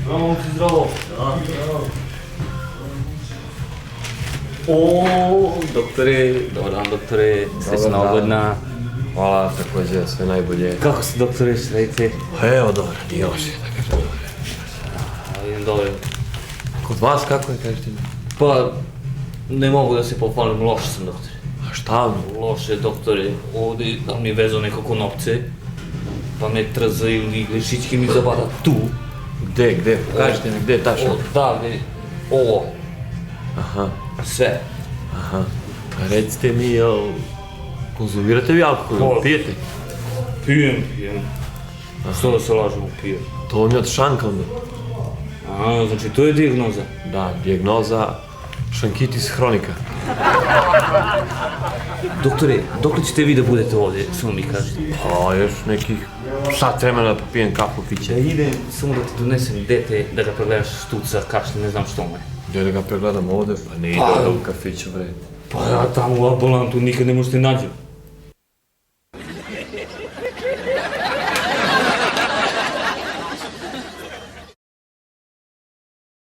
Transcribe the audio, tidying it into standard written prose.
Zdravo, zdravo. O, doktore, dobar dan doktore, srećna ogledna. Hvala, također, sve najbolje. Kako ste doktore, šta radite? Evo, dobro, nije loše, da kažem dobro. Idem dole. Kod vas kako je, kažete mi? Pa, ne mogu da se pohvalim, loš sam doktore. A šta mi? Loše doktore, ovdje da mi je vezao neko konopce, pa me trza ili lešićki mi zabada tu. Gde? Kažete mi, gde tačno? Odavde, ovo, Aha, sve. aha. A recite mi, jel konzumirate vi alkohol, pijete? Pijem. Što da se lažemo, pijem. To vam je od šanka onda? A, znači to je dijagnoza. Da, dijagnoza šankitis hronika. Doktore, dok li ćete vi da budete ovdje, samo mi kažete? A još nekih sat vremena da popijem kafu Da piće. idem, samo da ti donesem dete, da ga pregledaš štuca, kašlje, ne znam što mu je. Gdje da ga pregledam ovdje? Pa ne ide da u kafiću, bre. Pa ja tamo u ambulantu nikad ne možete nađem.